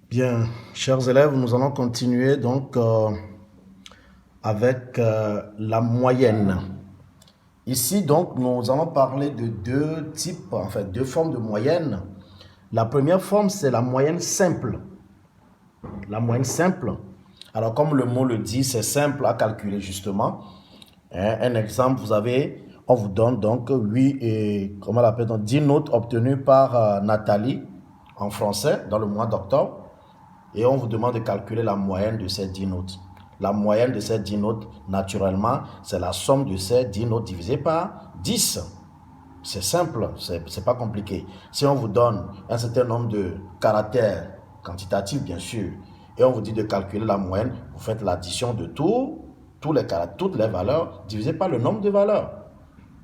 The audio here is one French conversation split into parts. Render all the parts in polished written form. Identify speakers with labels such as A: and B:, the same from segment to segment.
A: Bien, chers élèves, nous allons continuer donc avec la moyenne. Ici, donc, nous allons parler de deux types, en fait, deux formes de moyenne. La première forme, c'est la moyenne simple. La moyenne simple. Alors, comme le mot le dit, c'est simple à calculer justement. Un exemple, on vous donne donc 8 et, comment on l'appelle, donc 10 notes obtenues par Nathalie en français dans le mois d'octobre. Et on vous demande de calculer la moyenne de ces 10 notes. La moyenne de ces 10 notes, naturellement, c'est la somme de ces 10 notes divisée par 10. C'est simple, c'est pas compliqué. Si on vous donne un certain nombre de caractères, quantitatifs bien sûr, et on vous dit de calculer la moyenne, vous faites l'addition de toutes les valeurs divisées par le nombre de valeurs.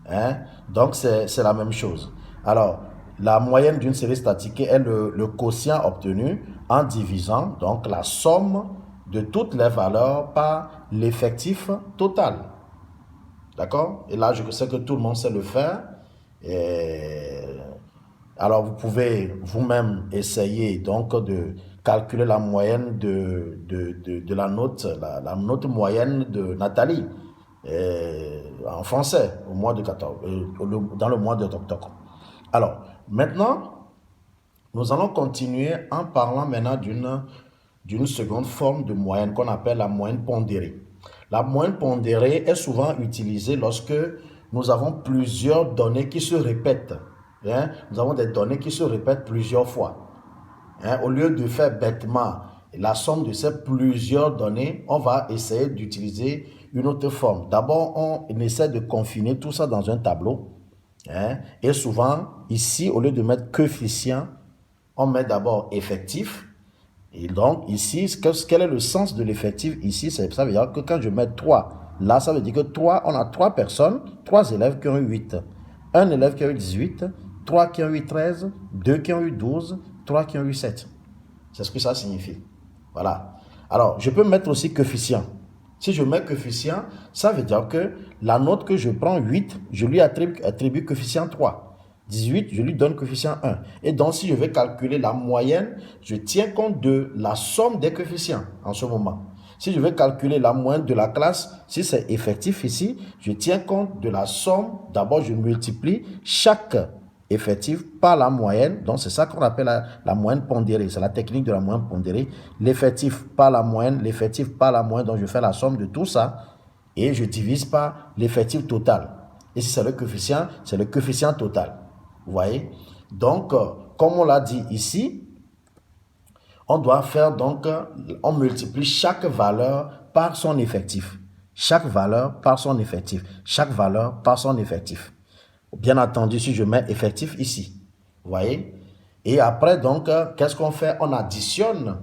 A: Hein? Donc, c'est la même chose. Alors, la moyenne d'une série statique est le quotient obtenu en divisant donc la somme de toutes les valeurs par l'effectif total. D'accord? Et là, je sais que tout le monde sait le faire. Et alors, vous pouvez vous-même essayer donc de calculer la moyenne de la note, la note moyenne de Nathalie en français au mois de 14, dans le mois d'octobre. Alors, maintenant, nous allons continuer en parlant maintenant d'une seconde forme de moyenne qu'on appelle la moyenne pondérée. La moyenne pondérée est souvent utilisée lorsque nous avons plusieurs données qui se répètent. Hein? Nous avons des données qui se répètent plusieurs fois. Hein? Au lieu de faire bêtement la somme de ces plusieurs données, on va essayer d'utiliser une autre forme. D'abord, on essaie de confiner tout ça dans un tableau. Hein? Et souvent, ici, au lieu de mettre coefficient, on met d'abord effectif. Et donc, ici, quel est le sens de l'effectif ici? Ça veut dire que quand je mets 3, là, ça veut dire que 3, on a 3 personnes, 3 élèves qui ont eu 8. Un élève qui a eu 18, 3 qui ont eu 13, 2 qui ont eu 12, 3 qui ont eu 7. C'est ce que ça signifie. Voilà. Alors, je peux mettre aussi coefficient. Si je mets coefficient, ça veut dire que la note que je prends, 8, je lui attribue coefficient 3. 18, je lui donne coefficient 1. Et donc, si je vais calculer la moyenne, je tiens compte de la somme des coefficients en ce moment. Si je vais calculer la moyenne de la classe, si c'est effectif ici, je tiens compte de la somme. D'abord, je multiplie chaque effectif par la moyenne. Donc, c'est ça qu'on appelle la moyenne pondérée. C'est la technique de la moyenne pondérée. L'effectif par la moyenne, l'effectif par la moyenne. Donc, je fais la somme de tout ça et je divise par l'effectif total. Et si c'est le coefficient total. Vous voyez? Donc, comme on l'a dit ici, on doit faire donc, on multiplie chaque valeur par son effectif. Chaque valeur par son effectif. Chaque valeur par son effectif. Bien entendu, si je mets effectif ici, vous voyez? Et après, donc, qu'est-ce qu'on fait? On additionne.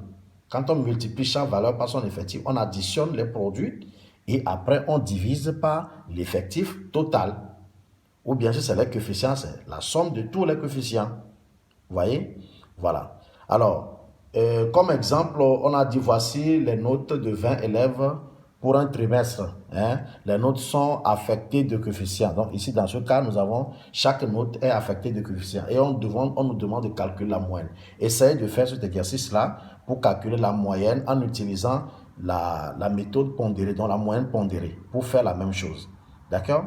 A: Quand on multiplie chaque valeur par son effectif, on additionne les produits et après, on divise par l'effectif total. Ou bien si c'est les coefficients, c'est la somme de tous les coefficients. Vous voyez? Voilà. Alors, comme exemple, on a dit voici les notes de 20 élèves pour un trimestre. Hein? Les notes sont affectées de coefficients. Donc ici, dans ce cas, chaque note est affectée de coefficients. Et on nous demande de calculer la moyenne. Essayez de faire cet exercice-là pour calculer la moyenne en utilisant la méthode pondérée, donc la moyenne pondérée, pour faire la même chose. D'accord?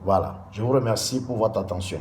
A: Voilà, je vous remercie pour votre attention.